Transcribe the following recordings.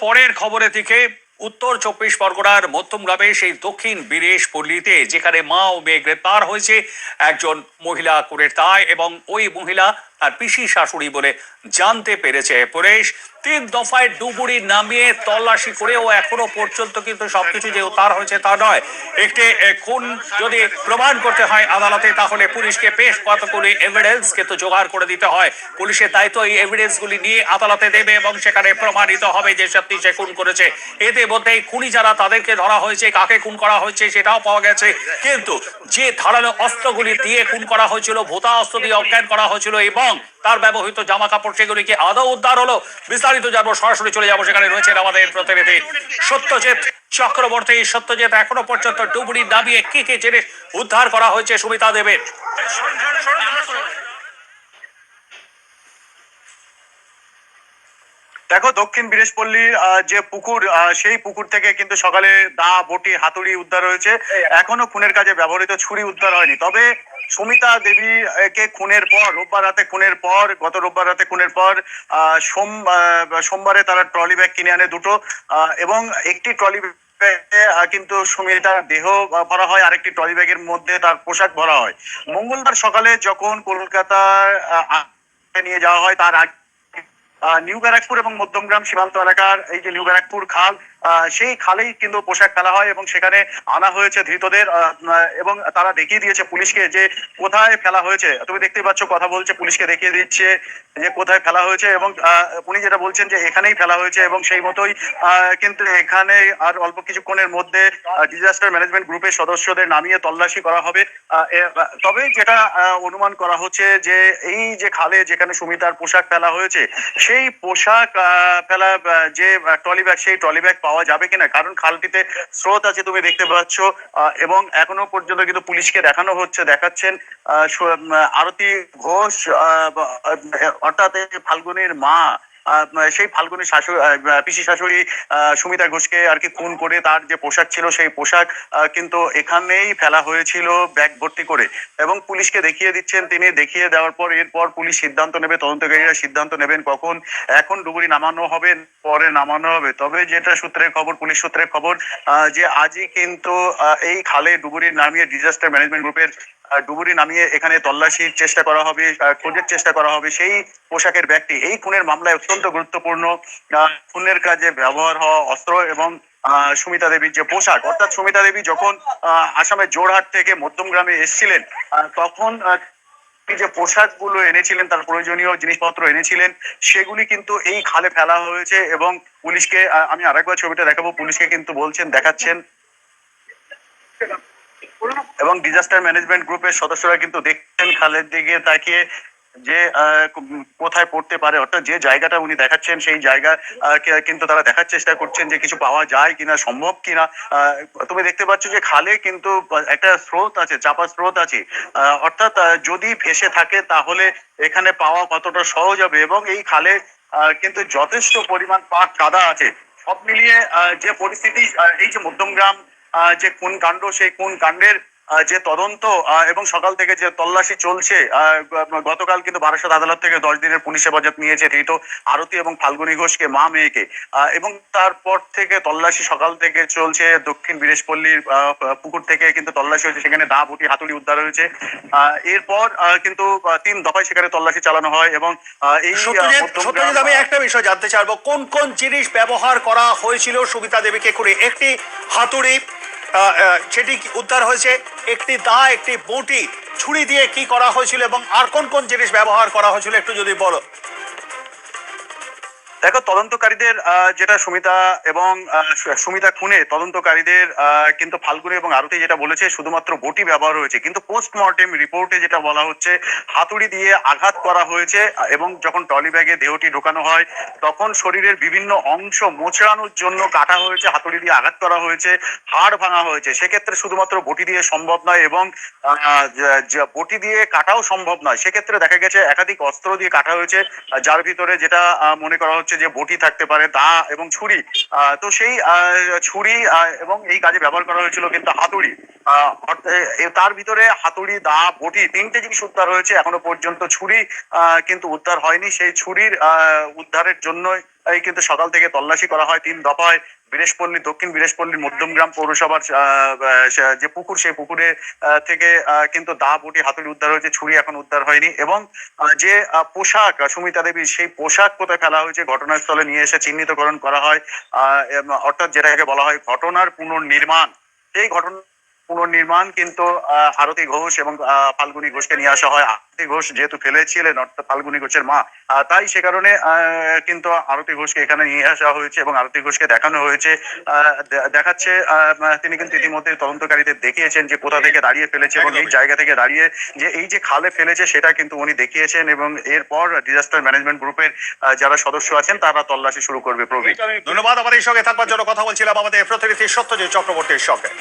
পরের খবরের দিকে উত্তর চব্বিশ পরগনার মধ্যমগ্রামে সেই দক্ষিণ বীরেশ পল্লীতে যেখানে মা ও মেয়ে গ্রেপ্তার হয়েছে একজন মহিলা কুড়ের দায় এবং ওই মহিলা তার পিসি শাশুড়ি বলে জানতে পেরেছে পুলিশ। 3 দফায় ডুবুরি নামিয়ে তল্লাশি করেও এখনো পর্যন্ত কিন্তু সবকিছু যে উদ্ধার হয়েছে তা নয়। একটি খুন যদি প্রমাণ করতে হয় আদালতে, তাহলে পুলিশকে বেশ কতগুলি এভিডেন্স কিন্তু জোগাড় করে দিতে হয়। পুলিশের দায়িত্ব এই এভিডেন্স গুলি নিয়ে আদালতে দেবে এবং সেখানে প্রমাণিত হবে যে সত্যি সে খুন করেছে। এতে মধ্যে খুনি যারা তাদেরকে ধরা হয়েছে, কাকে খুন করা হয়েছে সেটাও পাওয়া গেছে। কিন্তু যে ধারালো অস্ত্রগুলি দিয়ে খুন করা হয়েছিল, ভোতা অস্ত্র দিয়ে অজ্ঞান করা হয়েছিল এবং তার ব্যবহৃত জামা কাপড়, সেগুলি কি আদৌ উদ্ধার হলো? বিস্তারিত জানবো, সরাসরি চলে যাবো সেখানে রয়েছেন আমাদের প্রতিনিধি সত্যজিৎ চক্রবর্তী। সত্যজিৎ, এখনো পর্যন্ত ডুবুরি নামিয়ে কি কি জিনিস উদ্ধার করা হয়েছে সুমিতা দেবের? দেখো, দক্ষিণ বীরেশপল্লীর যে পুকুর, সেই পুকুর থেকে কিন্তু সকালে দা, বটি, হাতুড়ি উদ্ধার হয়েছে। এখনো খুনের কাজে ব্যবহৃত ছুরি উদ্ধার হয়নি। তবে সুমিতা দেবী কে খুনের পর, গত রোববার রাতে খুনের পর সোমবারে তারা ট্রলি ব্যাগ কিনে আনে দুটো, এবং একটি ট্রলি কিন্তু সুমিতার দেহ ভরা হয়, আরেকটি ট্রলি ব্যাগের মধ্যে তার পোশাক ভরা হয়। মঙ্গলবার সকালে যখন কলকাতার নিয়ে যাওয়া হয়, তার আগে নিউ ব্যারাকপুর এবং মধ্যমগ্রাম সীমান্ত এলাকার এই যে নিউ ব্যারাকপুর খাল, সেই খালেই কিন্তু পোশাক ফেলা হয় এবং সেখানে আনা হয়েছে ধৃতদের, এবং তারা দেখিয়ে দিয়েছে পুলিশকে যে কোথায় ফেলা হয়েছে। তুমি দেখতেই পাচ্ছ, কথা বলছে, পুলিশকে দেখিয়ে দিচ্ছে যে কোথায় ফেলা হয়েছে এবং উনি যেটা বলছেন যে এখানেই ফেলা হয়েছে এবং সেই মতোই কিন্তু এখানে আর অল্প কিছুক্ষণের মধ্যে ডিজাস্টার ম্যানেজমেন্ট গ্রুপের সদস্যদের নামিয়ে তল্লাশি করা হবে। তবে যেটা অনুমান করা হচ্ছে যে এই যে খালে যেখানে সুমিতার পোশাক ফেলা হয়েছে, সেই পোশাক ফেলা যে ট্রলি ব্যাগ, সেই ট্রলি ব্যাগ পাওয়া যাবে কিনা, কারণ খালটিতে স্রোত আছে তুমি দেখতে পাচ্ছ, এবং এখনো পর্যন্ত কিন্তু পুলিশকে দেখাচ্ছেন আরতি ঘোষ, অর্থাৎ ফাল্গুনির মা, সেই ফাল্গুনির শাশুড়ি, পিসি শাশুড়ি সুমিতা ঘোষকে আর কি খুন করে তার যে পোশাক ছিল সেই পোশাক কিন্তু এখানেই ফেলা হয়েছিল ব্যাগ ভর্তি করে, এবং পুলিশকে দেখিয়ে দিচ্ছেন তিনি। দেখিয়ে দেওয়ার পর এরপর পুলিশ সিদ্ধান্ত নেবে, তদন্তকারীরা সিদ্ধান্ত নেবেন কখন, এখন ডুবুরি নামানো হবে, পরে নামানো হবে। তবে যেটা সূত্রের খবর, পুলিশ সূত্রের খবর, যে আজই কিন্তু এই খালে ডুবুরি নামিয়ে ডিজাস্টার ম্যানেজমেন্ট গ্রুপের ডুবুরি নামিয়ে এখানে তল্লাশির চেষ্টা করা হবে, খোঁজের চেষ্টা করা হবে সেই পোশাকের ব্যাগটি। এই খুনের মামলায় অত্যন্ত গুরুত্বপূর্ণ খুনের কাজে ব্যবহার হওয়া অস্ত্র এবং সুমিতা দেবীর যে পোশাক, অর্থাৎ সুমিতা দেবী যখন আসামের জোরহাট থেকে মধ্যমগ্রামে এসেছিলেন, তখন যে পোশাকগুলো এনেছিলেন, তার প্রয়োজনীয় জিনিসপত্র এনেছিলেন, সেগুলি কিন্তু এই খালে ফেলা হয়েছে এবং পুলিশকে, আমি আরেকবার ছবিটা দেখাবো, পুলিশকে কিন্তু দেখাচ্ছেন, এবং ডিজাস্টার ম্যানেজমেন্ট গ্রুপের সদস্যরা কিন্তু দেখছেন খালের দিকে তাকিয়ে যে কোথায় পড়তে পারে, অর্থাৎ যে জায়গাটা উনি দেখাচ্ছেন সেই জায়গা কিন্তু তারা দেখার চেষ্টা করছেন যে কিছু পাওয়া যায় কিনা, সম্ভব কিনা। তুমি দেখতে পাচ্ছ যে খালে কিন্তু একটা স্রোত আছে, চাপা স্রোত আছে, অর্থাৎ যদি ভেসে থাকে তাহলে এখানে পাওয়া কতটা সহজ হবে, এবং এই খালে কিন্তু যথেষ্ট পরিমাণ পাক কাদা আছে। সব মিলিয়ে যে পরিস্থিতি, এই যে মধ্যমগ্রাম যে খুন কাণ্ড, সেই খুন কাণ্ডের যে তদন্ত এবং সকাল থেকে যে তল্লাশি চলছে, গতকাল কিন্তু বারাসত আদালত থেকে 10 দিনের পুলিশ হেফাজত নিয়েছে ধৃত আরতি এবং ফাল্গুনী ঘোষকে, মা মেয়েকে, এবং তারপর থেকে তল্লাশি সকাল থেকে চলছে। দক্ষিণ বীরেশপল্লীর পুকুর থেকে কিন্তু তল্লাশি হয়েছে, সেখানে দা, বটি, হাতুড়ি উদ্ধার হয়েছে। এরপর কিন্তু 3 দফায় সেখানে তল্লাশি চালানো হয় এবং এই আমি একটা বিষয় জানতে চাইবো, কোন কোন জিনিস ব্যবহার করা হয়েছিল সুমিতা দেবীকে খুঁড়ে? একটি হাতুড়ি সেটি উদ্ধার হয়েছে, একটি দা, একটি বটি, ছুরি দিয়ে কি করা হয়েছিল এবং আর কোন কোন জিনিস ব্যবহার করা হয়েছিল একটু যদি বলো। দেখো, তদন্তকারীদের যেটা সুমিতা খুনে তদন্তকারীদের কিন্তু ফাল্গুনি এবং আরতি যেটা বলেছে শুধুমাত্র বটি ব্যবহার হয়েছে, কিন্তু পোস্টমর্টেম রিপোর্টে যেটা বলা হচ্ছে হাতুড়ি দিয়ে আঘাত করা হয়েছে, এবং যখন ট্রলি ব্যাগে দেহটি ঢোকানো হয় তখন শরীরের বিভিন্ন অংশ মোচড়ানোর জন্য কাটা হয়েছে, হাতুড়ি দিয়ে আঘাত করা হয়েছে, হাড় ভাঙা হয়েছে। সেক্ষেত্রে শুধুমাত্র বটি দিয়ে সম্ভব নয়, এবং বটি দিয়ে কাটাও সম্ভব নয়। সেক্ষেত্রে দেখা গেছে একাধিক অস্ত্র দিয়ে কাটা হয়েছে, যার ভিতরে যেটা মনে করা হচ্ছে যে বটি থাকতে পারে, দা এবং ছুরি। তো সেই ছুরি এবং এই কাজে ব্যবহার করা হয়েছিল কিন্তু হাতুড়ি। তার ভিতরে হাতুড়ি, দা, বটি, 3টে জিনিস উদ্ধার হয়েছে। এখনো পর্যন্ত ছুরি কিন্তু উদ্ধার হয়নি। সেই ছুরির উদ্ধারের জন্য এই কিন্তু সকাল থেকে তল্লাশি করা হয় 3 দফায়। বীরেশপল্লী, দক্ষিণ বীরেশপল্লীর মধ্যমগ্রাম পৌরসভার যে পুকুর, সেই পুকুরে থেকে কিন্তু দা, বটি, হাতুড়ি উদ্ধার হয়েছে, ছুরি এখন উদ্ধার হয়নি। এবং যে পোশাক সুমিতা দেবীর, সেই পোশাক কোথায় ফেলা হয়েছে ঘটনাস্থলে নিয়ে এসে চিহ্নিতকরণ করা হয়। অর্থাৎ যেটাকে বলা হয় ঘটনার পুনর্নির্মাণ। এই ঘটনা পুনর্নির্মাণ কিন্তু আরতি ঘোষ এবং ফাল্গুনী ঘোষকে নিয়ে আসা হয়। আরতি ঘোষ যেহেতু ফেলেছিলেন, অর্থাৎ ফাল্গুনী ঘোষের মা, তাই সে কারণে কিন্তু আরতি ঘোষকে এখানে নিয়ে আসা হয়েছে এবং আরতি ঘোষকে দেখানো হয়েছে। দেখাচ্ছে তিনি কিন্তু ইতিমধ্যে তদন্তকারীদের দেখিয়েছেন যে কোথা থেকে দাঁড়িয়ে ফেলেছে এবং এই জায়গা থেকে দাঁড়িয়ে যে এই যে খালে ফেলেছে সেটা কিন্তু উনি দেখিয়েছেন। এবং এরপর ডিজাস্টার ম্যানেজমেন্ট গ্রুপের যারা সদস্য আছেন তারা তল্লাশি শুরু করবে। প্রবীণ, ধন্যবাদ আমাদের সঙ্গে থাকবার জন্য। কথা বলছিলাম আমাদের প্রতিনিধি সত্যজিৎ চক্রবর্তীর সঙ্গে।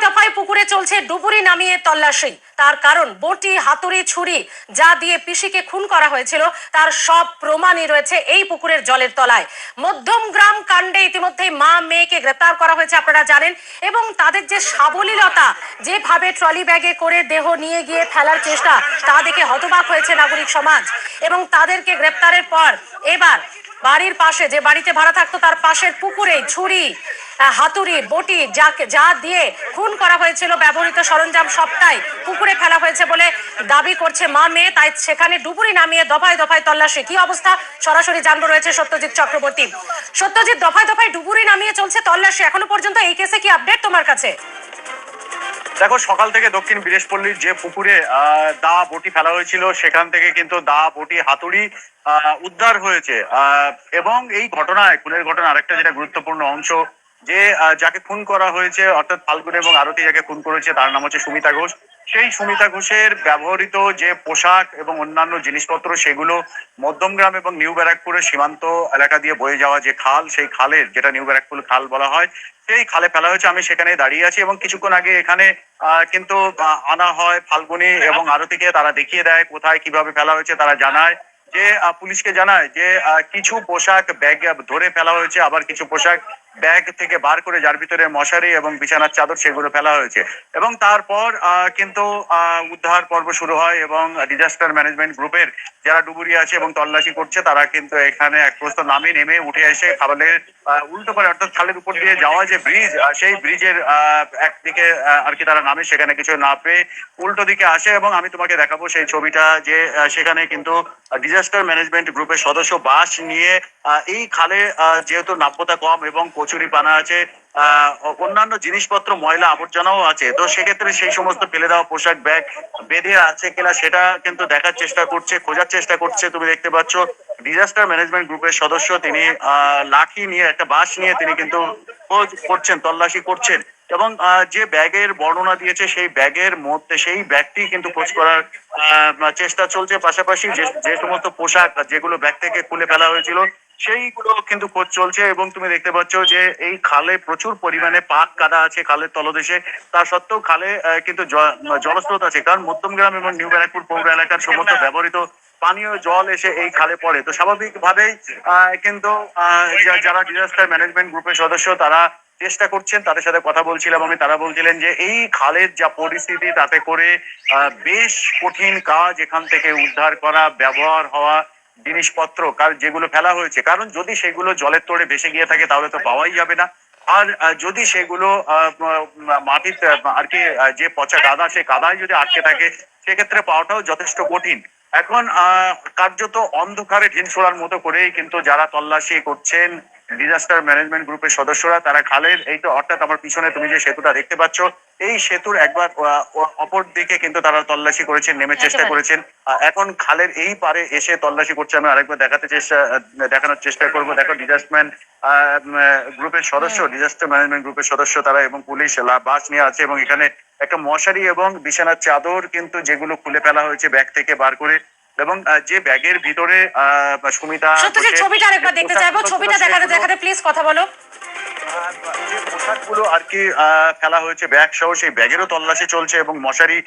দফায় পুকুরে চলছে ডুবুরি নামিয়ে তল্লাশি। তার কারণ বটি, হাতুড়ি, ছুরি যা দিয়ে পিসিকে খুন করা হয়েছিল তার সব প্রমাণই রয়েছে এই পুকুরের জলের তলায়। মধ্যমগ্রাম কাণ্ডে ইতিমধ্যে মা মেয়েকে গ্রেপ্তার করা হয়েছে, আপনারা জানেন। এবং তাদের যে সাবলীলতা, যেভাবে ট্রলি ব্যাগে করে দেহ নিয়ে গিয়ে ফেলার চেষ্টা, তা দেখে হতবাক হয়েছে নাগরিক সমাজ। এবং তাদেরকে গ্রেপ্তারের পর এবার বাড়ির পাশে, যে বাড়িতে ভাড়া থাকতো তার পাশের পুকুরে ছুরি, হাতুড়ি, বটি যা দিয়ে খুন করা হয়েছিল, ব্যবহৃত সরঞ্জাম সবটাই পুকুরে ফেলা হয়েছে বলে দাবি করছে মা মেয়ে। তাই সেখানে ডুবুরি নামিয়ে দফায় দফায় তল্লাশি। কি অবস্থা সরাসরি জানবো, রয়েছে সত্যজিৎ চক্রবর্তী। সত্যজিৎ, দফায় দফায় ডুবুরি নামিয়ে চলছে তল্লাশি, এখনো পর্যন্ত এই কেসে কি আপডেট তোমার কাছে? দেখো, সকাল থেকে দক্ষিণ বীরেশপল্লীর যে পুকুরে দা, বটি ফেলা হয়েছিল সেখান থেকে কিন্তু দা, বটি, হাতুড়ি উদ্ধার হয়েছে। এবং এই ঘটনায়, খুনের ঘটনা আরেকটা যেটা গুরুত্বপূর্ণ অংশ, যে যাকে খুন করা হয়েছে, অর্থাৎ ফাল্গুন এবং আরতি যাকে খুন করেছে, তার নাম হচ্ছে সুমিতা ঘোষ। সেই সুমিতা ঘোষের ব্যবহৃত যে পোশাক এবং অন্যান্য জিনিসপত্র, সেগুলো মধ্যমগ্রাম এবং নিউ ব্যারাকপুরের সীমান্ত এলাকা দিয়ে বয়ে যাওয়া যে খাল, সেই খালের, যেটা নিউ ব্যারাকপুর খাল বলা হয়, সেই খালে ফেলা হয়েছে। আমি সেখানে দাঁড়িয়ে আছি এবং কিছুক্ষণ আগে এখানে কিন্তু আনা হয় ফাল্গুনী এবং আরতিকে। তারা দেখিয়ে দেয় কোথায় কিভাবে ফেলা হয়েছে। তারা জানায় যে পুলিশকে জানায় যে কিছু পোশাক ব্যাগ ধরে ফেলা হয়েছে, আবার কিছু পোশাক ব্যাগ থেকে বার করে, যার ভিতরে মশারি এবং বিছানার চাদর, সেগুলো ফেলা হয়েছে। এবং তারপর কিন্তু উদ্ধার পর্ব শুরু হয় এবং ডিজাস্টার ম্যানেজমেন্ট গ্রুপের যারা ডুবুরি আছে এবং তল্লাশি করছে, তারা কিন্তু এখানে এক প্রস্ত নেমে উঠে এসে খালের উল্টো করে, অর্থাৎ খালের উপর দিয়ে যাওয়া যে ব্রিজ, সেই ব্রিজের একদিকে আর কি তারা নামে, সেখানে কিছু না পেয়ে উল্টো দিকে আসে। এবং আমি তোমাকে দেখাবো সেই ছবিটা, যে সেখানে কিন্তু ডিজাস্টার ম্যানেজমেন্ট গ্রুপের সদস্য বাস নিয়ে এই খালে, যেহেতু নাব্যতা কম এবং কচুরি পানা আছে, অন্যান্য জিনিসপত্র, ময়লা আবর্জনাও আছে, তো সেক্ষেত্রে সেই সমস্ত ফেলে দেওয়া পোশাক ব্যাগ বেঁধে আছে কিনা সেটা কিন্তু দেখার চেষ্টা করছে, খোঁজার চেষ্টা করছে। তুমি দেখতে পাচ্ছ ডিজাস্টার ম্যানেজমেন্ট গ্রুপের সদস্য, তিনি লাঠি নিয়ে, একটা বাঁশ নিয়ে তিনি কিন্তু খোঁজ করছেন, তল্লাশি করছেন। এবং যে ব্যাগের বর্ণনা দিয়েছে, সেই ব্যাগের মধ্যে, সেই ব্যাগটি কিন্তু খোঁজ করার চেষ্টা চলছে। পাশাপাশি যে সমস্ত পোশাক যেগুলো ব্যাগ থেকে খুলে ফেলা হয়েছিল, সেইগুলো কিন্তু খোঁজ চলছে। এবং তুমি দেখতে পাচ্ছ যে এই খালে প্রচুর পরিমাণে পাক কাদা আছে খালের তলদেশে। তা সত্ত্বেও খালে কিন্তু জলস্রোত আছে, কারণ মধ্যমগ্রাম এবং নিউ ব্যারাকপুর পৌর এলাকার সমস্ত ব্যবহৃত পানীয় জল এসে এই খালে পড়ে। তো স্বাভাবিকভাবেই কিন্তু যারা ডিজাস্টার ম্যানেজমেন্ট গ্রুপের সদস্য, তারা চেষ্টা করছেন, তাদের সাথে কথা বলছিলাম আমি, তারা বলছিলেন যে এই খালের যা পরিস্থিতি, তাতে করে বেশ কঠিন কাজ এখান থেকে উদ্ধার করা, ব্যবহার হওয়া জিনিসপত্র যেগুলো ফেলা হয়েছে। কারণ যদি সেগুলো জলের তোড়ে ভেসে গিয়ে থাকে তাহলে তো পাওয়াই যাবে না। আর যদি সেগুলো মাটিতে আর কি যে পচা কাদা, সেই কাদায় যদি আটকে থাকে, সেক্ষেত্রে পাওয়াটাও যথেষ্ট কঠিন। এখন কার্যত অন্ধকারে ঢিল ছোড়ার মতো করেই কিন্তু যারা তল্লাশি করছেন ডিজাস্টার ম্যানেজমেন্ট গ্রুপের সদস্যরা, তারা খালের, এই তো অর্থাৎ আমার পিছনে তুমি যে সেতুটা দেখতে পাচ্ছ, এই সেতুর একবার অপর দিকে কিন্তু তারা তল্লাশি করেছেন, নেমে চেষ্টা করেছেন। এখন খালের এই পারে এসে তল্লাশি করছে। আমি আরেকবার দেখানোর চেষ্টা করবো। দেখো, ডিজাস্টমেন্ট গ্রুপের সদস্য, ডিজাস্টার ম্যানেজমেন্ট গ্রুপের সদস্য, তারা এবং পুলিশ বাস নিয়ে আছে। এবং এখানে একটা মশারি এবং বিছানার চাদর কিন্তু যেগুলো খুলে ফেলা হয়েছে ব্যাগ থেকে বার করে। এবং যে ব্যাগের ভিতরে সুমিতা, সত্যজিৎ, ছবিটা আরেকবার দেখতে চাইবো, ছবিটা দেখাতে প্লিজ কথা বলো। যে পোশাকগুলো আর কি ফেলা হয়েছে ব্যাগ সহ, সেই ব্যাগেরও তল্লাশি চলছে। এবং মশারি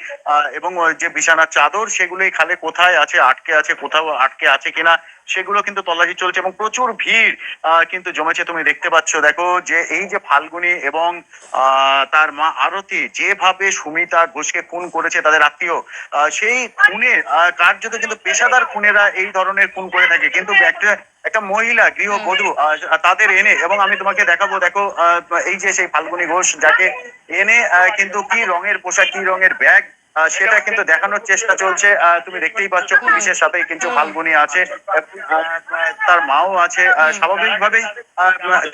এবং যে বিছানার চাদর, সেগুলোই খালে কোথায় আছে, আটকে আছে, কোথাও আটকে আছে কিনা, সেগুলো কিন্তু তল্লাশি চলছে। এবং প্রচুর ভিড় কিন্তু জমেছে। তুমি দেখতে পাচ্ছ, দেখো যে এই যে ফাল্গুনী এবং তার মা আরতি যেভাবে সুমিতা ঘোষকে খুন করেছে তাদের আত্মীয়, সেই খুনে কার্যত কিন্তু পেশাদার খুনেরা এই ধরনের খুন করে থাকে। কিন্তু একটা মহিলা গৃহবধূ তাদের এনে, এবং আমি তোমাকে দেখাবো, দেখো এই যে সেই ফাল্গুনী ঘোষ যাকে এনে কিন্তু কি রঙের পোশাক, কি রঙের ব্যাগ, সেটা কিন্তু দেখানোর চেষ্টা চলছে। তুমি দেখতেই পাচ্ছ পুলিশের সাথেই কিন্তু ফাল্গুনী আছে, তার মাও আছে। স্বাভাবিকভাবেই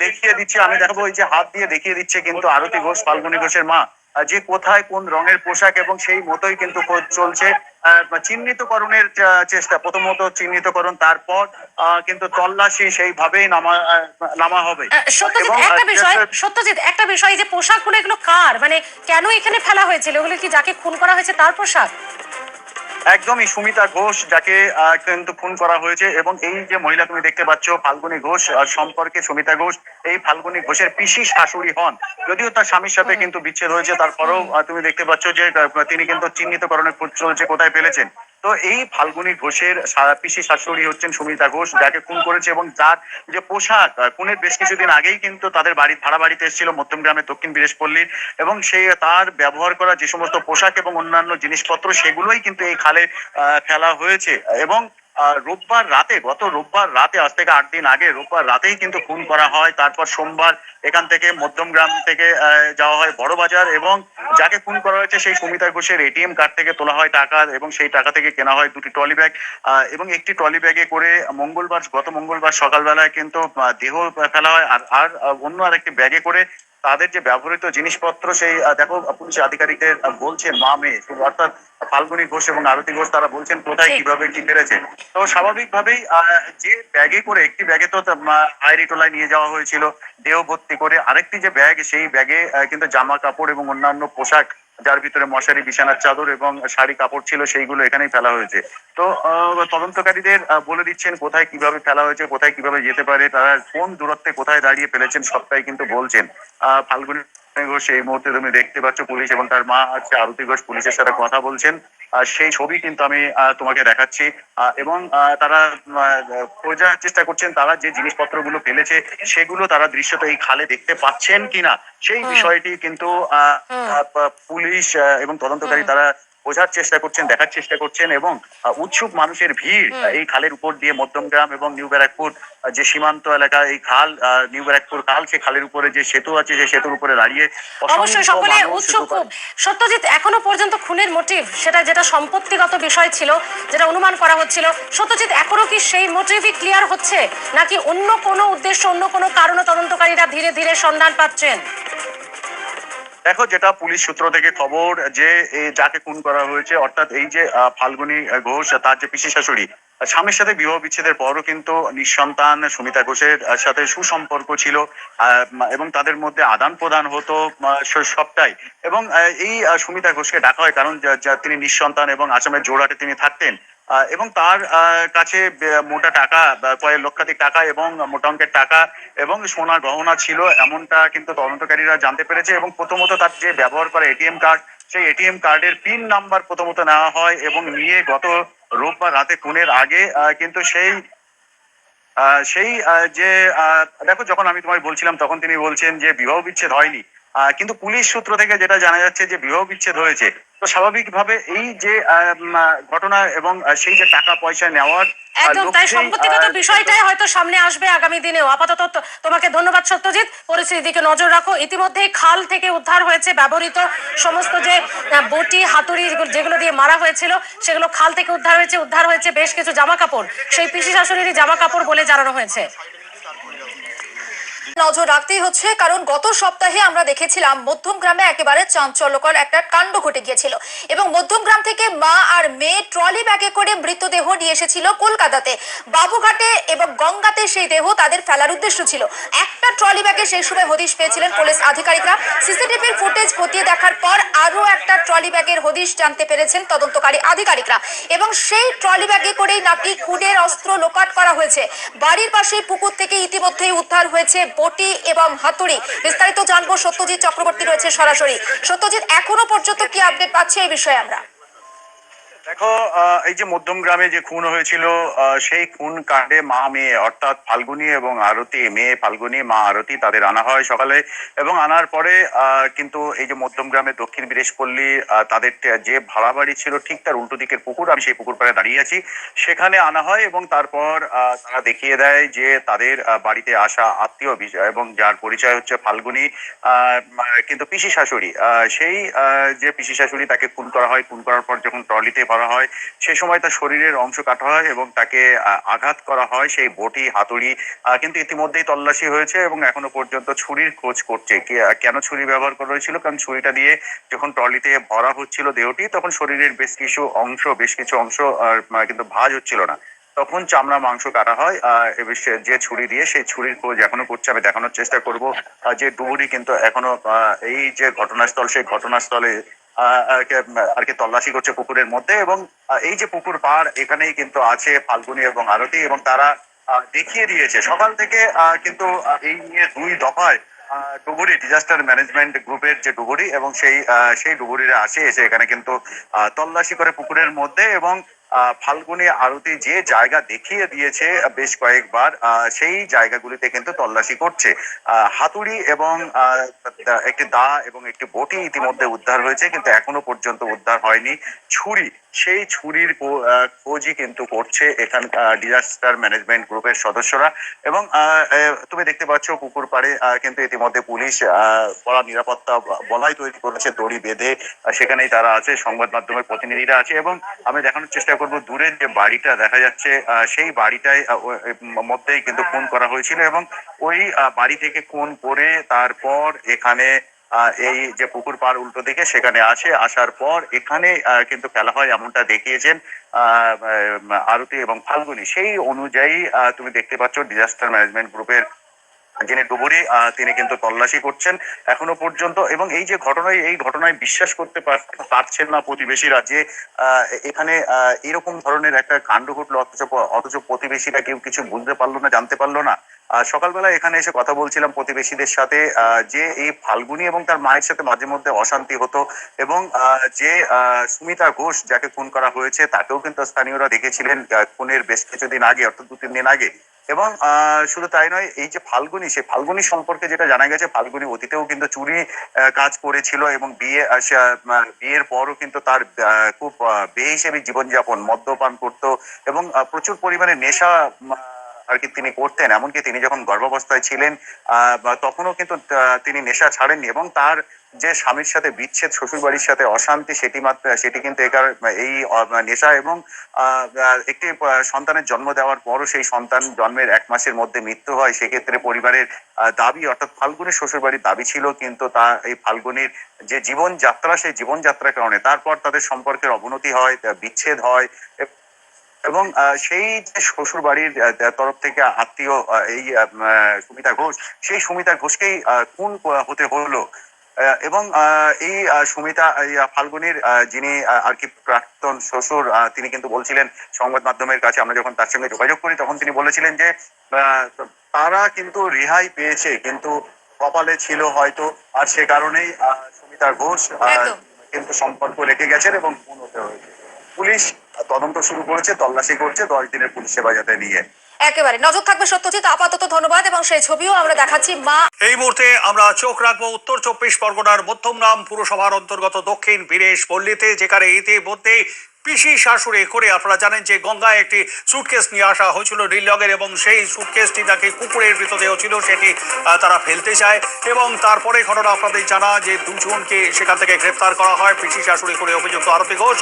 দেখিয়ে দিচ্ছে, আমি দেখাবো, এই যে হাত দিয়ে দেখিয়ে দিচ্ছে কিন্তু আরতি ঘোষ, ফাল্গুনী ঘোষের মা, যে কোথায় কোন রঙের পোশাক, এবং সেই মতোই কিন্তু চলছে চিহ্নিতকরণের চেষ্টা। প্রথমত চিহ্নিতকরণ, তারপর কিন্তু তল্লাশি সেইভাবেই নামা হবে। এবং সত্যজিৎ একটা বিষয়, যে পোশাকগুলো এগুলো কার, মানে কেন এখানে ফেলা হয়েছিল, এগুলো কি যাকে খুন করা হয়েছে তার পোশাক? একদমই সুমিতা ঘোষ, যাকে কিন্তু খুন করা হয়েছে। এবং এই যে মহিলা তুমি দেখতে পাচ্ছ ফাল্গুনী ঘোষ সম্পর্কে সুমিতা ঘোষ এই ফাল্গুনী ঘোষের পিসি শাশুড়ি হন। যদিও তার স্বামীর সাথে কিন্তু বিচ্ছেদ হয়েছে, তারপরেও তুমি দেখতে পাচ্ছ যে তিনি কিন্তু চিহ্নিতকরণের চলছে কোথায় ফেলেছেন। তো এই ফাল্গুনী ঘোষের পিসি শাশুড়ি হচ্ছেন সুমিতা ঘোষ, যাকে খুন করেছে, এবং যার যে পোশাক খুনের বেশ কিছুদিন আগেই কিন্তু তাদের ভাড়া বাড়িতে এসেছিল মধ্যমগ্রামের দক্ষিণ বীরেশপল্লীর, এবং সেই তার ব্যবহার করা যে সমস্ত পোশাক এবং অন্যান্য জিনিসপত্র সেগুলোই কিন্তু এই খালে ফেলা হয়েছে। এবং গত রোববার রাতে, আজ থেকে 8 দিন আগে রোববার রাতেই কিন্তু খুন করা হয়। তারপর সোমবার এখান থেকে মধ্যমগ্রাম থেকে যাওয়া হয় বড় বাজার, এবং যাকে খুন করা হয়েছে সেই সুমিতা ঘোষের এটিএম কার্ড থেকে তোলা হয় টাকা, এবং সেই টাকা থেকে কেনা হয় 2টি ট্রলি ব্যাগ, এবং একটি ট্রলি ব্যাগে করে গত মঙ্গলবার সকালবেলায় কিন্তু দেহ ফেলা হয়। আর অন্য আরেকটি ব্যাগে করে তাদের যে ব্যবহৃত জিনিসপত্র, সেই দেখো পুলিশ আধিকারিকদের বলছেন মা মেয়ে, অর্থাৎ ফাল্গুনী ঘোষ এবং আরতি ঘোষ, তারা বলছেন কোথায় কিভাবে কি পেরেছে। তো স্বাভাবিকভাবেই যে ব্যাগে করে, একটি ব্যাগে তো আইরিটোলায় নিয়ে যাওয়া হয়েছিল দেহ ভর্তি করে, আরেকটি যে ব্যাগ, সেই ব্যাগে কিন্তু জামা কাপড় এবং অন্যান্য পোশাক, যার ভিতরে মশারি, বিছানার চাদর এবং শাড়ি কাপড় ছিল, সেইগুলো এখানেই ফেলা হয়েছে। তো তদন্তকারীদের বলে দিচ্ছেন কোথায় কিভাবে ফেলা হয়েছে, কোথায় কিভাবে যেতে পারে, তারা কোন দূরত্বে কোথায় দাঁড়িয়ে ফেলেছেন, সবটাই কিন্তু বলছেন। ফাল্গুনী ঘোষ এই মুহূর্তে তুমি দেখতে পাচ্ছ পুলিশ এবং তার মা আছে আরতি ঘোষ পুলিশের সাথে কথা বলছেন। সেই ছবি কিন্তু আমি তোমাকে দেখাচ্ছি। এবং তারা খোঁজার চেষ্টা করছেন, তারা যে জিনিসপত্রগুলো ফেলেছে সেগুলো তারা দৃশ্যত এই খালে দেখতে পাচ্ছেন কিনা, সেই বিষয়টি কিন্তু পুলিশ এবং তদন্তকারী তারা বোঝার চেষ্টা করছেন, দেখার চেষ্টা করছেন। এবং উৎসুক মানুষের ভিড় এই খালের উপর দিয়ে মধ্যমগ্রাম এবং নিউ ব্যারাকপুর যে সীমান্ত এলাকা, এই খাল নিউ ব্যারাকপুর খাল, সে খালের উপরে যে সেতু আছে, যে সেতুর উপরে দাঁড়িয়ে অবশ্যই সকলে উৎসুক খুব। সত্যজিৎ, এখনো পর্যন্ত খুনের মোটিভ, যেটা সম্পত্তিগত বিষয় ছিল, যেটা অনুমান করা হচ্ছিল, সত্যজিৎ এখনো কি সেই মোটিভই ক্লিয়ার হচ্ছে, নাকি অন্য কোনো উদ্দেশ্য, অন্য কোনো কারণে তদন্তকারীরা ধীরে ধীরে সন্ধান পাচ্ছেন? দেখো, যেটা পুলিশ সূত্র থেকে খবর, যে যাকে খুন করা হয়েছে, অর্থাৎ এই যে ফাল্গুনী ঘোষ, তার যে পিসি শাশুড়ি, স্বামীর সাথে বিবাহ বিচ্ছেদের পরও কিন্তু নিঃসন্তান সুমিতা ঘোষের সাথে সুসম্পর্ক ছিল, এবং তাদের মধ্যে আদান প্রদান হতো সবটাই। এবং এই সুমিতা ঘোষকে ডাকা হয় কারণ তিনি নিঃসন্তান এবং আসামের জোড়হাটে তিনি থাকতেন, এবং তার কাছে মোটা টাকা, কয়েক লক্ষাধিক টাকা এবং মোটা অঙ্কের টাকা এবং সোনা গহনা ছিল, এমনটা কিন্তু তদন্তকারীরা জানতে পেরেছে। এবং প্রথমত তার যে ব্যবহার করা এটিএম কার্ড, সেই এটিএম কার্ডের পিন নাম্বার প্রথমত নেওয়া হয়, এবং নিয়ে গত রোববার রাতে খুনের আগে কিন্তু সেই যে দেখো, যখন আমি তোমায় বলছিলাম তখন তিনি বলছেন যে বিবাহ বিচ্ছেদ হয়নি, কিন্তু পুলিশ সূত্র থেকে যেটা জানা যাচ্ছে যে বিবাহ বিচ্ছেদ হয়েছে। তো স্বাভাবিকভাবে এই যে ঘটনা এবং সেই যে টাকা পয়সা নেওয়ার একদম তাই, সম্পত্তিগত বিষয়টাই হয়তো সামনে আসবে আগামী দিনেও। আপাতত তোমাকে ধন্যবাদ সত্যজিৎ, পরিস্থিতির দিকে নজর রাখো। ইতিমধ্যেই খাল থেকে উদ্ধার হয়েছে ব্যবহৃত সমস্ত যে বটি, হাতুড়ি, যেগুলো দিয়ে মারা হয়েছিল, সেগুলো খাল থেকে উদ্ধার হয়েছে বেশ কিছু জামা কাপড়, সেই পিসি শাশুড়ির জামা কাপড় বলে জানানো হয়েছে। নজর রাখতেই হচ্ছে, কারণ গত সপ্তাহে আমরা দেখেছিলাম মধ্যমগ্রামে একেবারে চাঞ্চল্যকর একটা কাণ্ড ঘটে গিয়েছিল, এবং মধ্যমগ্রাম থেকে মা আর মেয়ে ট্রলি ব্যাগে করে মৃতদেহ নিয়ে এসেছিল কলকাতাতে, বাবুঘাটে এবং গঙ্গাতে সেই দেহ তাদের ফেলার উদ্দেশ্য ছিল। একটা ট্রলি ব্যাগে সেই সময় হদিশ পেয়েছিলেন পুলিশ আধিকারিকরা। সিসিটিভির ফুটেজ খতিয়ে দেখার পর আরো একটা ট্রলি ব্যাগের হদিশ জানতে পেরেছেন তদন্তকারী আধিকারিকরা, এবং সেই ট্রলি ব্যাগে করেই নাকি খুনের অস্ত্র লোপাট করা হয়েছে। বাড়ির পাশে পুকুর থেকে ইতিমধ্যেই উদ্ধার হয়েছে বটি এবং হাতুড়ি। বিস্তারিত জানবো, সত্যজিৎ চক্রবর্তী রয়েছে সরাসরি। সত্যজিৎ, এখনো পর্যন্ত কি আপডেট পাচ্ছে এই বিষয়ে আমরা? দেখো, এই যে মধ্যম গ্রামে যে খুন হয়েছিল, সেই খুন কাণ্ডে মা মেয়ে অর্থাৎ ফাল্গুনী এবং আরতি, মেয়ে ফাল্গুনী মা আরতি তাদের আনা হয় সকালে। এবং আনার পরে কিন্তু এই যে মধ্যম গ্রামে দক্ষিণ বীরেশপল্লী, তাদের যে ভাড়া বাড়ি ছিল ঠিক তার উল্টো দিকের পুকুর, আমি সেই পুকুর পাড়ে দাঁড়িয়ে আছি, সেখানে আনা হয়। এবং তারপর তারা দেখিয়ে দেয় যে তাদের বাড়িতে আসা আত্মীয় বিষয় এবং যার পরিচয় হচ্ছে ফাল্গুনী, কিন্তু পিসি শাশুড়ি, সেই যে পিসি শাশুড়ি তাকে খুন করা হয়। খুন করার পর যখন ট্রলিতে ভরা হয়, সে সময় তার শরীরের অংশ কাটা হয় এবং তাকে আঘাত করা হয়, সেই বটি হাতুড়ি। কিন্তু ইতিমধ্যেই তল্লাশি হয়েছে এবং এখনো পর্যন্ত ছুরির খোঁজ করছে। কেন ছুরি ব্যবহার করা হয়েছিল? কারণ ছুরিটা দিয়ে যখন ট্রলিতে ভরা হচ্ছিল দেহটি, তখন শরীরের বেশ কিছু অংশ কিন্তু ভাঁজ হচ্ছিল না, তখন চামড়া মাংস কাটা হয়। এবার যে ছুরি দিয়ে, সেই ছুরির খোঁজ এখনো করছে। আমি দেখানোর চেষ্টা করব যে ডুবুরি কিন্তু এখনো এই যে ঘটনাস্থল, সেই ঘটনাস্থলে আর কি তল্লাশি করছে পুকুরের মধ্যে। এবং এই যে পুকুর পাড়, এখানেই কিন্তু আছে ফাল্গুনী এবং আরতি, এবং তারা দেখিয়ে দিয়েছে সকাল থেকে কিন্তু এই নিয়ে দুই দফায় ডুবুরি ডিজাস্টার ম্যানেজমেন্ট গ্রুপের যে ডুবুরি, এবং সেই ডুবুরিরা এসে এখানে কিন্তু তল্লাশি করে পুকুরের মধ্যে। এবং ফাল্গুনী আরতি যে জায়গা দেখিয়ে দিয়েছে বেশ কয়েকবার, সেই জায়গাগুলিতে কিন্তু তল্লাশি করছে। হাতুড়ি এবং একটি দা এবং একটি বটি ইতিমধ্যে উদ্ধার হয়েছে, কিন্তু এখনো পর্যন্ত উদ্ধার হয়নি ছুরি। সেই ছুরির খোঁজই কিন্তু করছে এখানকার ডিজাস্টার ম্যানেজমেন্ট গ্রুপের সদস্যরা। এবং তুমি দেখতে পাচ্ছ পুকুর পাড়ে কিন্তু ইতিমধ্যে পুলিশ কড়া নিরাপত্তা বলয় তৈরি করেছে, দড়ি বেঁধে সেখানেই তারা আছে, সংবাদ মাধ্যমের প্রতিনিধিরা আছে। এবং আমি দেখানোর চেষ্টা করব, দূরের যে বাড়িটা দেখা যাচ্ছে, সেই বাড়িটায় মধ্যেই কিন্তু খুন করা হয়েছিল। এবং ওই বাড়ি থেকে খুন করে তারপর এখানে এই যে পুকুর পাড় উল্টো দিকে, সেখানে আসার পর এখানে কিন্তু ফেলা হয়, এমনটা দেখিয়েছেন আরতি এবং ফাল্গুনী। সেই অনুযায়ী তুমি দেখতে পাচ্ছ ডিজাস্টার ম্যানেজমেন্ট গ্রুপের যিনি ডুবুরি, তিনি কিন্তু তল্লাশি করছেন এখনো পর্যন্ত। এবং এই ঘটনায় বিশ্বাস করতে পারছেন না প্রতিবেশীরা যে এখানে এরকম ধরনের একটা কাণ্ড ঘটলো, অথচ প্রতিবেশীরা কেউ কিছু বুঝতে পারলো না, জানতে পারলো না। সকালবেলা এখানে এসে কথা বলছিলাম প্রতিবেশীদের সাথে, যে এই ফাল্গুনী এবং তার মায়ের সাথে মাঝে মধ্যে অশান্তি হতো। এবং যে সুমিতা ঘোষ যাকে খুন করা হয়েছে, তাকেও কিন্তু স্থানীয়রা দেখেছিলেন খুনের বেশ কিছুদিন আগে, অর্থাৎ 2-3 দিন আগে। এবং শুধু তাই নয়, এই যে ফাল্গুনী, সেই ফাল্গুনী সম্পর্কে যেটা জানা গেছে, ফাল্গুনী অতীতেও কিন্তু চুরি কাজ করেছিল। এবং বিয়ের পরও কিন্তু তার খুব বেহিসেবি জীবনযাপন, মদ্যপান করতো এবং প্রচুর পরিমাণে নেশা আর কি তিনি করতেন। এমনকি তিনি যখন গর্ভাবস্থায় ছিলেন, তখনও কিন্তু তিনি নেশা ছাড়েননি। এবং তার যে স্বামীর সাথে বিচ্ছেদ, শ্বশুর বাড়ির সাথে অশান্তি, সেটি কিন্তু এই নেশা। এবং একটি সন্তানের জন্ম দেওয়ার পরও সেই সন্তান জন্মের 1 মাসের মধ্যে মৃত্যু হয়। সেক্ষেত্রে পরিবারের দাবি, অর্থাৎ ফাল্গুনের শ্বশুর বাড়ির দাবি ছিল কিন্তু এই ফাল্গুনির যে জীবনযাত্রা, সেই জীবনযাত্রার কারণে তারপর তাদের সম্পর্কের অবনতি হয়, বিচ্ছেদ হয়। এবং সেই যে শ্বশুর বাড়ির তরফ থেকে আত্মীয় এই সুমিতা ঘোষ, সেই সুমিতা ঘোষকেই খুন হতে হলো। এবং এই ফাল্গুনির যিনি আর কি প্রাক্তন শ্বশুর, তিনি কিন্তু বলছিলেন সংবাদ মাধ্যমের কাছে, আমরা যখন তার সঙ্গে যোগাযোগ করি তখন তিনি বলেছিলেন যে তারা কিন্তু রেহাই পেয়েছে, কিন্তু কপালে ছিল হয়তো, আর সে কারণেই সুমিতা ঘোষ একদম। কিন্তু সম্পর্ক রেখে গেছেন এবং খুন হতে হয়েছে। পুলিশ তদন্ত শুরু করেছে, তল্লাশি করছে 10 দিনের পুলিশ হেফাজতে নিয়ে। একেবারে নজর থাকবে সত্যজিৎ, আপাতত ধন্যবাদ। এবং সেই ছবিও আমরা দেখাচ্ছি। মা এই মুহূর্তে আমরা চোখ রাখবো উত্তর 24 পরগনার মধ্যমগ্রাম পুরসভার অন্তর্গত দক্ষিণ বীরেশপল্লীতে, যেখানে ইতিমধ্যে পিসি শাশুড়ি করে, আপনারা জানেন যে গঙ্গায় একটি সুটকেস নিয়ে আসা হয়েছিল নীলনগের, এবং সেই সুটকেসটি নাকি কুকুরের মৃতদেহ ছিল, সেটি তারা ফেলতে চায়। এবং তারপরে ঘটনা আপনাদের জানা যে 2 জনকে সেখান থেকে গ্রেফতার করা হয়, পিসি শাশুড়ি করে অভিযুক্ত আরতি ঘোষ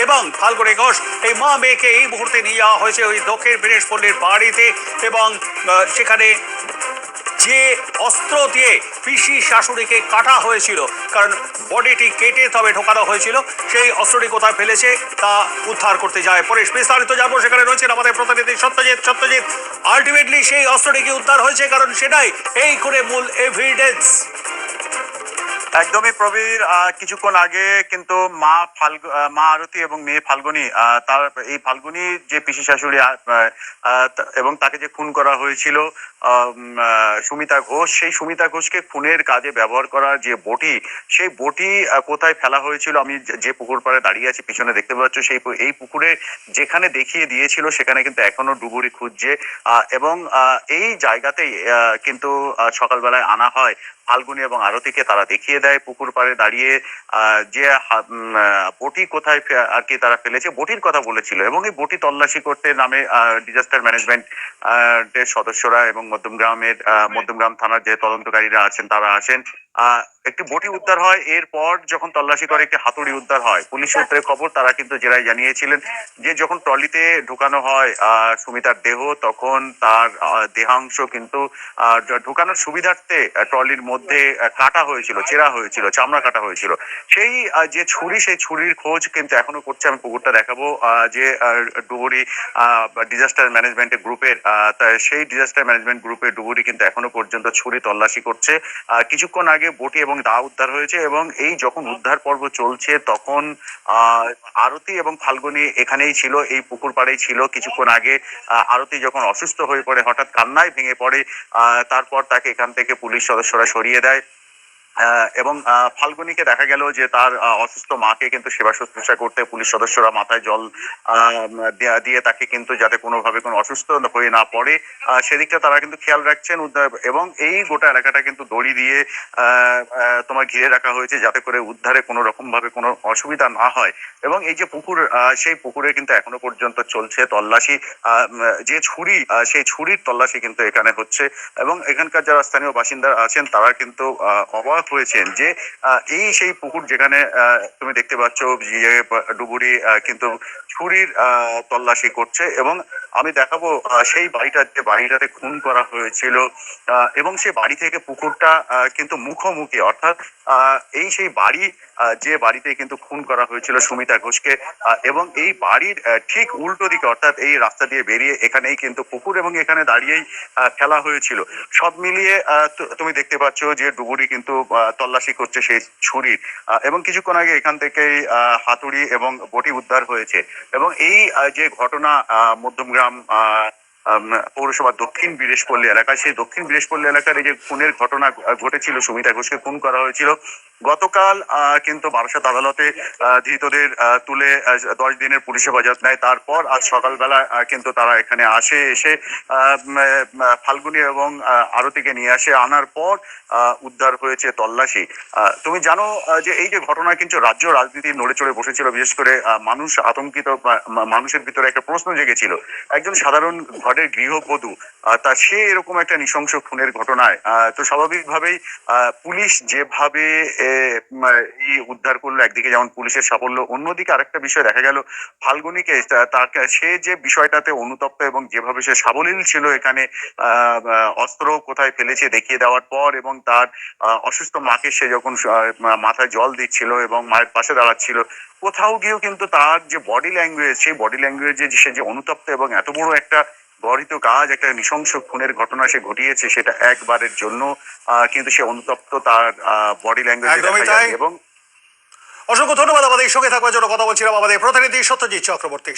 এবং ফাল্গুনী ঘোষ। এই মা মেয়েকে এই মুহূর্তে নিয়ে যাওয়া হয়েছে ওই দক্ষিণ বীরেশপল্লীর বাড়িতে। এবং সেখানে যে অস্ত্র দিয়ে পিসি শাশুড়িকে কাটা হয়েছিল, কারণ বডিটি কেটে তবে ঢোকানো হয়েছিল, সেই অস্ত্রটি কোথায় ফেলেছে তা উদ্ধার করতে যায় পুলিশ। বিস্তারিত জানবো, সেখানে রয়েছেন আমাদের প্রতিনিধি সত্যজিৎ। আলটিমেটলি সেই অস্ত্রটি কি উদ্ধার হয়েছে, কারণ সেটাই এই করে মূল এভিডেন্স। একদমই প্রবীর, কিছুক্ষণ আগে কিন্তু মা আরতি এবং মেয়ে ফাল্গুনী, তার এই ফাল্গুনী যে পিসি শাশুড়ি, এবং তাকে যে খুন করা হয়েছিল সুমিতা ঘোষ, সেই সুমিতা ঘোষকে খুনের কাজে ব্যবহার করা যে বটি, সেই বটি কোথায় ফেলা হয়েছিল, আমি যে পুকুর পাড়ে দাঁড়িয়ে আছি পিছনে দেখতে পাচ্ছ, এই পুকুরে যেখানে দেখিয়ে দিয়েছিল সেখানে কিন্তু এখনো ডুবুরি খুঁজছে, এবং এই জায়গাতেই কিন্তু সকালবেলায় আনা হয় ফাল্গুনী এবং আরতিকে। তারা দেখিয়ে দেয় পুকুর পাড়ে দাঁড়িয়ে যে বটি কোথায় আর কি তারা ফেলেছে, বটির কথা বলেছিল, এবং এই বটি তল্লাশি করতে নামে ডিজাস্টার ম্যানেজমেন্ট এর সদস্যরা এবং মধ্যমগ্রাম থানার যে তদন্তকারীরা আছেন তারা আসেন। একটি বটি উদ্ধার হয়, এরপর যখন তল্লাশি করে একটি হাতুড়ি উদ্ধার হয়। পুলিশ সূত্রে খবর, তারা কিন্তু জেরায় জানিয়েছিলেন যে যখন ট্রলিতে ঢোকানো হয় সুমিতার দেহ, তখন তার দেহাংশ কিন্তু ঢোকানোর সুবিধার্থে ট্রলির মধ্যে কাটা হয়েছিল, চেরা হয়েছিল, চামড়া কাটা হয়েছিল। সেই যে ছুরি, সেই ছুরির খোঁজ কিন্তু এখনো করছে। আমি পুকুরটা দেখাবো, যে ডুবুরি ডিজাস্টার ম্যানেজমেন্টের গ্রুপের, সেই ডিজাস্টার ম্যানেজমেন্ট গ্রুপের ডুবুরি কিন্তু এখনো পর্যন্ত ছুরি তল্লাশি করছে। কিছুক্ষণ আগে বটি এবং দা উদ্ধার হয়েছে, এবং এই যখন উদ্ধার পর্ব চলছে তখন আরতি এবং ফাল্গুনী এখানেই ছিল, এই পুকুর পাড়েই ছিল। কিছুক্ষণ আগে আরতি যখন অসুস্থ হয়ে পড়ে, হঠাৎ কান্নায় ভেঙে পড়ে, তারপর তাকে এখান থেকে পুলিশ সদস্যরা সরিয়ে দেয়। এবং ফাল্গুনীকে দেখা গেল যে তার অসুস্থ মাকে কিন্তু সেবা শুশ্রূষা করতে পুলিশ সদস্যরা মাথায় জল দিয়ে তাকে কিন্তু যাতে কোনোভাবে কোনো অসুস্থ হয়ে না পড়ে সেদিকটা তারা কিন্তু খেয়াল রাখছেন। এবং এই গোটা এলাকাটা কিন্তু দড়ি দিয়ে তোমার ঘিরে রাখা হয়েছে যাতে করে উদ্ধারে কোনো রকম ভাবে কোনো অসুবিধা না হয়। এবং এই যে পুকুর, সেই পুকুরে কিন্তু এখনো পর্যন্ত চলছে তল্লাশি। যে ছুরি, সেই ছুরির তল্লাশি কিন্তু এখানে হচ্ছে, এবং এখানকার যারা স্থানীয় বাসিন্দা আছেন তারা কিন্তু অবাক হয়েছেন যে এই সেই পুকুর যেখানে তুমি দেখতে পাচ্ছ যে ডুবুরি কিন্তু ছুরির তল্লাশি করছে। এবং আমি দেখাবো সেই যে বাড়িটাতে খুন করা হয়েছিল, এবং সেই বাড়ি থেকে পুকুরটা কিন্তু মুখোমুখি, অর্থাৎ এই সেই বাড়ি যে বাড়িতে কিন্তু খুন করা হয়েছিল সুমিতা ঘোষকে, এবং এই বাড়ির ঠিক উল্টো দিকে, অর্থাৎ এই রাস্তা দিয়ে বেরিয়ে এখানেই কিন্তু পুকুর, এবং এখানে দাঁড়িয়েই ফেলা হয়েছিল। সব মিলিয়ে তুমি দেখতে পাচ্ছ যে ডুবুরি কিন্তু তল্লাশি করছে সেই ছুরির, এবং কিছুক্ষণ আগে এখান থেকেই হাতুড়ি এবং বটি উদ্ধার হয়েছে। এবং এই যে ঘটনা মধ্যমগ্রাম পৌরসভা দক্ষিণ বীরেশপল্লী এলাকায়, সেই দক্ষিণ বীরেশপল্লী এলাকার এই যে খুনের ঘটনা ঘটেছিল, সুমিতা ঘোষকে খুন করা হয়েছিল গতকাল, কিন্তু বারাসাত আদালতে ধৃতদের তুলে 10 দিনের পুলিশ হেফাজত নেয়। তারপর আজ সকালবেলা কিন্তু তারা এখানে এসে ফাল্গুনী এবং আরতিকে নিয়ে আসে, আনার পর উদ্ধার হয়েছে তল্লাশি। তুমি জানো যে এই যে ঘটনা কিন্তু রাজ্য রাজনীতি নড়ে চড়ে বসেছিল, বিশেষ করে মানুষ আতঙ্কিত, মানুষের ভিতরে একটা প্রশ্ন জেগেছিল, একজন সাধারণ ঘরের গৃহবধূ তা সে এরকম একটা নৃশংস খুনের ঘটনায়, তো স্বাভাবিকভাবেই পুলিশ যেভাবে এই উদ্ধার করলো, একদিকে যেমন পুলিশের সাফল্য, অন্যদিকে আরেকটা বিষয় দেখা গেল ফাল্গুনীকে, তাকে সে যে বিষয়টাতে অনুতপ্ত এবং যেভাবে সে সাবলীল ছিল এখানে, অস্ত্র কোথায় ফেলেছে দেখিয়ে দেওয়ার পর, এবং তার অসুস্থ মাকে সে যখন মাথায় জল দিচ্ছিল এবং মায়ের পাশে দাঁড়াচ্ছিল, কোথাও গিয়েও কিন্তু তার যে বডি ল্যাঙ্গুয়েজ, সেই বডি ল্যাঙ্গুয়েজে সে যে অনুতপ্ত, এবং এত বড় একটা গর্হিত কাজ, একটা নৃশংস খুনের ঘটনা সে ঘটিয়েছে, সেটা একবারের জন্য কিন্তু সে অনুতপ্ত, তার বডি ল্যাঙ্গুয়েজ। এবং অসংখ্য ধন্যবাদ আমাদের সঙ্গে থাকবার জন্য। কথা বলছিলাম আমাদের প্রতিনিধি সত্যজিৎ চক্রবর্তী।